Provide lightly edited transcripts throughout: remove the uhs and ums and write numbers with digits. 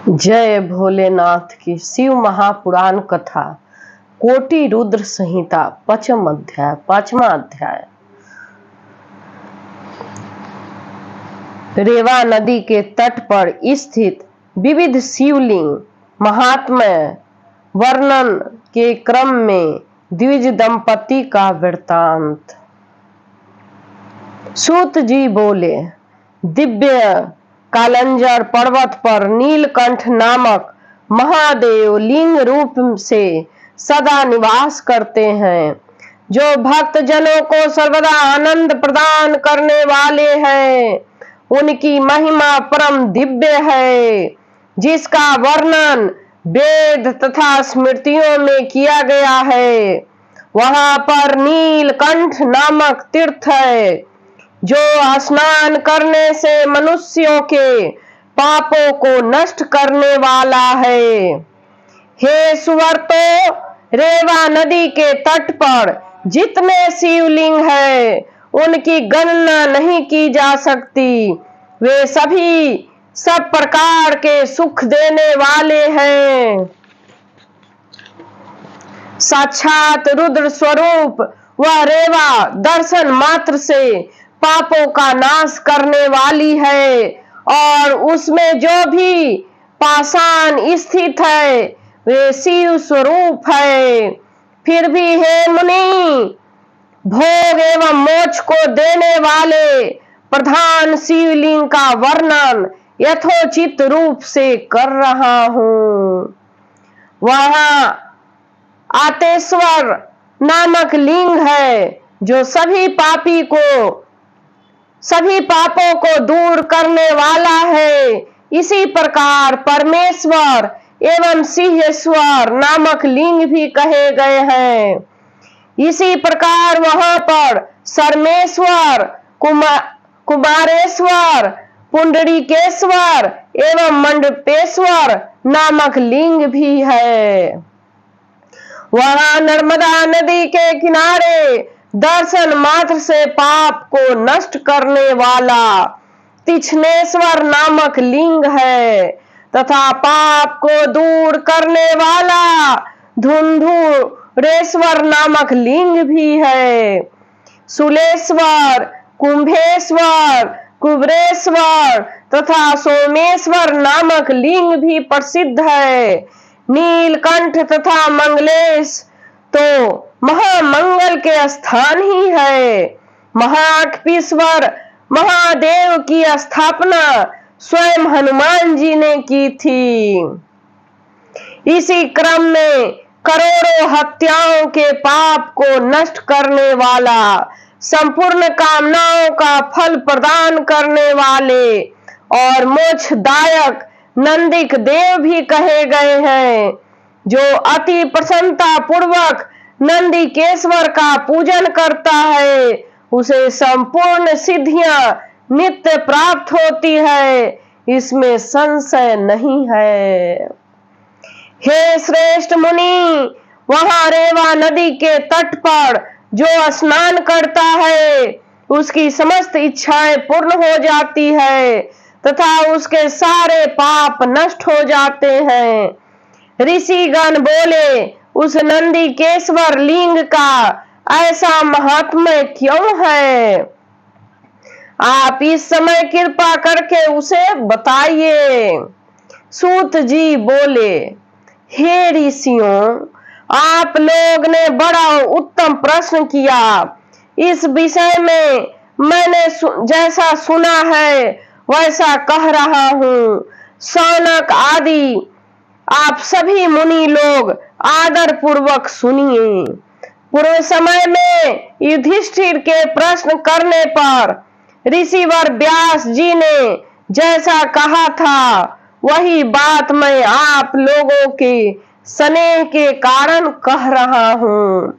जय भोलेनाथ की शिव महापुराण कथा कोटि रुद्र संहिता पांचवा अध्याय। रेवा नदी के तट पर स्थित विविध शिवलिंग महात्म्य वर्णन के क्रम में द्विज दंपति का वृत्तांत। सूत जी बोले, दिव्य कालंजर पर्वत पर नीलकंठ नामक महादेव लिंग रूप से सदा निवास करते हैं, जो भक्त जनों को सर्वदा आनंद प्रदान करने वाले हैं। उनकी महिमा परम दिव्य है, जिसका वर्णन वेद तथा स्मृतियों में किया गया है। वहां पर नीलकंठ नामक तीर्थ है, जो स्नान करने से मनुष्यों के पापों को नष्ट करने वाला है। हे सुवर्तो, रेवा नदी के तट पर जितने शिवलिंग हैं, उनकी गणना नहीं की जा सकती। वे सभी सब प्रकार के सुख देने वाले हैं। साक्षात रुद्र स्वरूप वह रेवा दर्शन मात्र से पापों का नाश करने वाली है, और उसमें जो भी पाषाण स्थित है वे शिव स्वरूप है। फिर भी हे मुनि, भोग एवं मोक्ष को देने वाले प्रधान शिवलिंग का वर्णन यथोचित रूप से कर रहा हूँ। वहां आतेश्वर नामक लिंग है, जो सभी पापों को दूर करने वाला है। इसी प्रकार परमेश्वर एवं सिंहेश्वर नामक लिंग भी कहे गए हैं। इसी प्रकार वहां पर सर्मेश्वर, कुमारेश्वर, पुंडरीकेश्वर एवं मंडपेश्वर नामक लिंग भी है। वहां नर्मदा नदी के किनारे दर्शन मात्र से पाप को नष्ट करने वाला तीक्ष्णेश्वर नामक लिंग है, तथा पाप को दूर करने वाला धुंधुरेश्वर नामक लिंग भी है। शूलेश्वर, कुंभेश्वर, कुबरेश्वर तथा सोमेश्वर नामक लिंग भी प्रसिद्ध है। नीलकंठ तथा मंगलेश तो महामंगल के स्थान ही है। महाटपीश्वर महादेव की स्थापना स्वयं हनुमान जी ने की थी। इसी क्रम में करोड़ों हत्याओं के पाप को नष्ट करने वाला, संपूर्ण कामनाओं का फल प्रदान करने वाले और मोक्षदायक नंदिक देव भी कहे गए हैं, जो अति प्रसन्नता पूर्वक नंदिकेश्वर का पूजन करता है, उसे संपूर्ण सिद्धियां नित्य प्राप्त होती है, इसमें संशय नहीं है। हे श्रेष्ठ मुनि, वहां रेवा नदी के तट पर जो स्नान करता है, उसकी समस्त इच्छाएं पूर्ण हो जाती है तथा उसके सारे पाप नष्ट हो जाते हैं। ऋषिगण बोले, उस नंदिकेश्वर लिंग का ऐसा महात्म्य क्यों है? आप इस समय कृपा करके उसे बताइए। सूत जी बोले, हे ऋषियों, आप लोग ने बड़ा उत्तम प्रश्न किया। इस विषय में मैंने जैसा सुना है वैसा कह रहा हूँ। शौनक आदि आप सभी मुनि लोग आदर पूर्वक सुनिए। पूर्व समय में युधिष्ठिर के प्रश्न करने पर ऋषिवर व्यास जी ने जैसा कहा था, वही बात मैं आप लोगों के स्नेह के कारण कह रहा हूँ।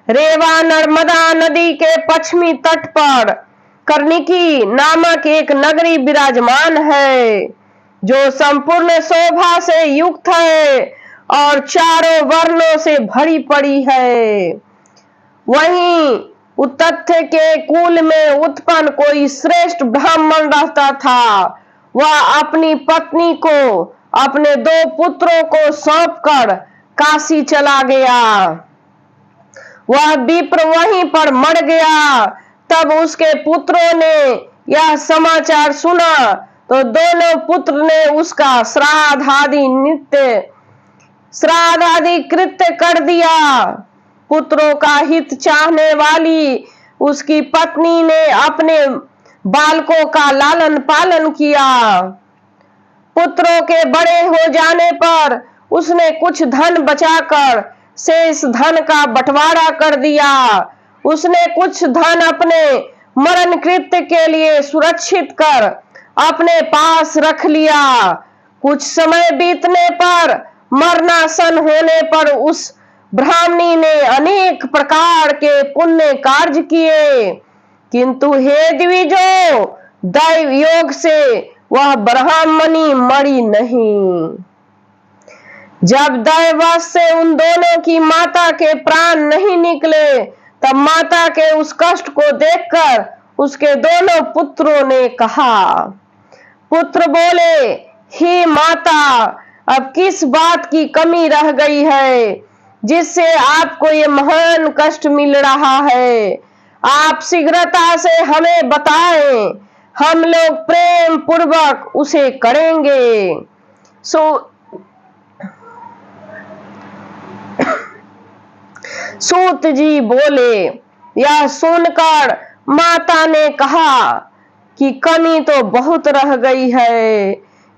रेवा नर्मदा नदी के पश्चिमी तट पर कर्णिकी नामक एक नगरी विराजमान है, जो संपूर्ण शोभा से युक्त है और चारों वर्णों से भरी पड़ी है। वहीं उत्तथ्य के कुल में उत्पन्न कोई श्रेष्ठ ब्राह्मण रहता था। वह अपनी पत्नी को अपने 2 पुत्रों को सौंपकर काशी चला गया। वह विप्र वहीं पर मर गया। तब उसके पुत्रों ने यह समाचार सुना तो दोनों पुत्र ने उसका श्राद्ध आदि कृत्य कर दिया। पुत्रों का हित चाहने वाली उसकी पत्नी ने अपने बालकों का लालन पालन किया। पुत्रों के बड़े हो जाने पर उसने कुछ धन बचाकर शेष धन का बंटवारा कर दिया। उसने कुछ धन अपने मरण कृत्य के लिए सुरक्षित कर अपने पास रख लिया। कुछ समय बीतने पर मरणासन होने पर उस ब्राह्मणी ने अनेक प्रकार के पुण्य कार्य किए, किंतु हे द्विजो, दैव योग से वह ब्राह्मणी मरी नहीं। जब दैववश से उन दोनों की माता के प्राण नहीं निकले, तब माता के उस कष्ट को देखकर उसके दोनों पुत्रों ने कहा। पुत्र बोले, हे माता, अब किस बात की कमी रह गई है जिससे आपको ये महान कष्ट मिल रहा है? आप शीघ्रता से हमें बताएं, हम लोग प्रेम पूर्वक उसे करेंगे। सूत जी बोले। यह सुनकर माता ने कहा कि कमी तो बहुत रह गई है,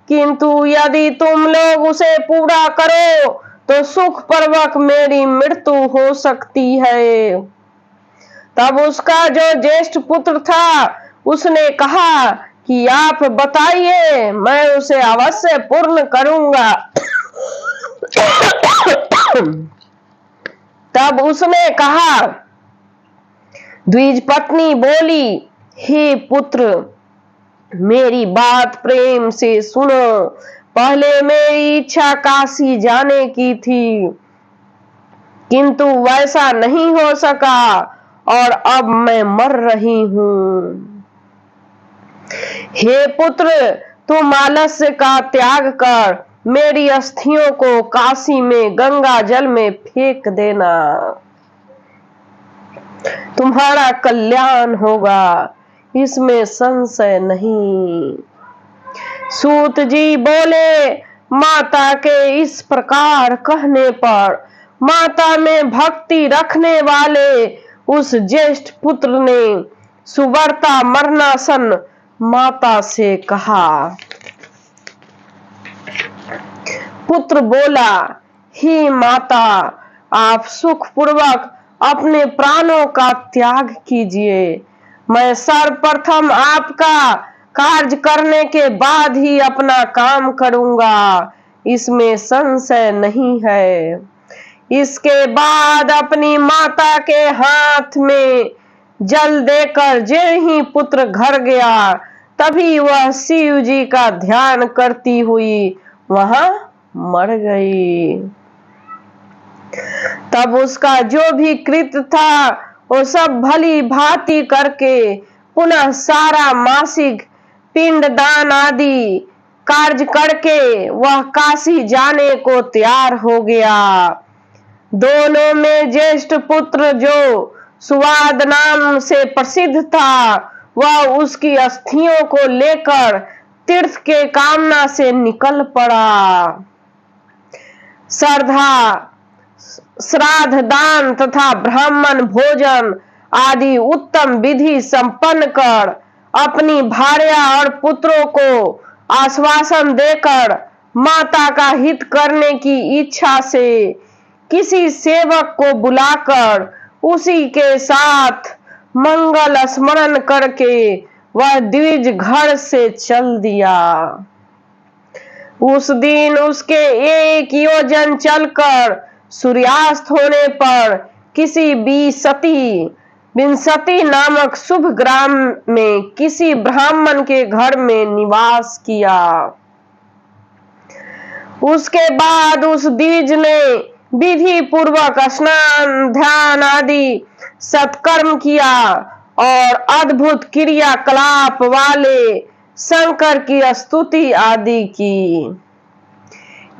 किंतु यदि तुम लोग उसे पूरा करो तो सुख पूर्वक मेरी मृत्यु हो सकती है। तब उसका जो ज्येष्ठ पुत्र था उसने कहा कि आप बताइए, मैं उसे अवश्य पूर्ण करूंगा। तब उसने कहा, द्विज पत्नी बोली, हे पुत्र, मेरी बात प्रेम से सुनो। पहले मेरी इच्छा काशी जाने की थी, किंतु वैसा नहीं हो सका और अब मैं मर रही हूं। हे पुत्र, तुम आलस्य का त्याग कर मेरी अस्थियों को काशी में गंगा जल में फेंक देना, तुम्हारा कल्याण होगा, इसमें संशय नहीं। सूत जी बोले। माता के इस प्रकार कहने पर माता में भक्ति रखने वाले उस ज्येष्ठ पुत्र ने सुवर्ता मरणासन माता से कहा। पुत्र बोला, हे माता, आप सुख पूर्वक अपने प्राणों का त्याग कीजिए। मैं सर्वप्रथम आपका कार्य करने के बाद ही अपना काम करूंगा, इसमें संशय नहीं है। इसके बाद अपनी माता के हाथ में जल देकर जे ही पुत्र घर गया, तभी वह शिव जी का ध्यान करती हुई वहां मर गई। तब उसका जो भी कृत्य था वो सब भली भांति करके पुनः सारा मासिक पिंड दान आदि कार्य करके वह काशी जाने को तैयार हो गया। दोनों में ज्येष्ठ पुत्र जो सुवाद नाम से प्रसिद्ध था, वह उसकी अस्थियों को लेकर तीर्थ के कामना से निकल पड़ा। श्रद्धा, श्राद्ध, दान तथा ब्राह्मण भोजन आदि उत्तम विधि संपन्न कर अपनी भार्या और पुत्रों को आश्वासन देकर माता का हित करने की इच्छा से किसी सेवक को बुलाकर उसी के साथ मंगल स्मरण करके वह द्विज घर से चल दिया। उस दिन उसके 1 योजन चलकर सूर्यास्त होने पर किसी विंसती नामक शुभ ग्राम में किसी ब्राह्मण के घर में निवास किया। उसके बाद उस द्विज ने विधि पूर्वक स्नान, ध्यान आदि सत्कर्म किया और अद्भुत क्रियाकलाप वाले शंकर की स्तुति आदि की।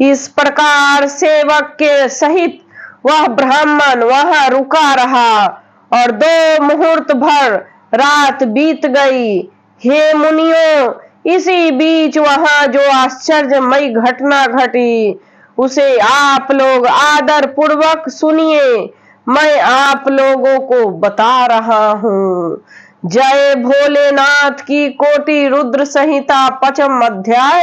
इस प्रकार सेवक के सहित वह ब्राह्मण वहां रुका रहा और 2 मुहूर्त भर रात बीत गई। हे मुनियों, इसी बीच वहां जो आश्चर्यमयी घटना घटी उसे आप लोग आदर पूर्वक सुनिए। मैं आप लोगों को बता रहा हूँ। जय भोलेनाथ की। कोटि रुद्र संहिता 5म अध्याय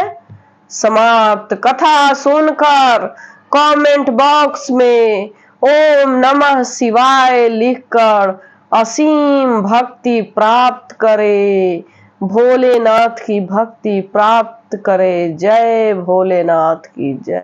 समाप्त। कथा सुनकर कमेंट बॉक्स में ओम नमः शिवाय लिखकर असीम भक्ति प्राप्त करे, भोलेनाथ की भक्ति प्राप्त करे। जय भोलेनाथ की जय।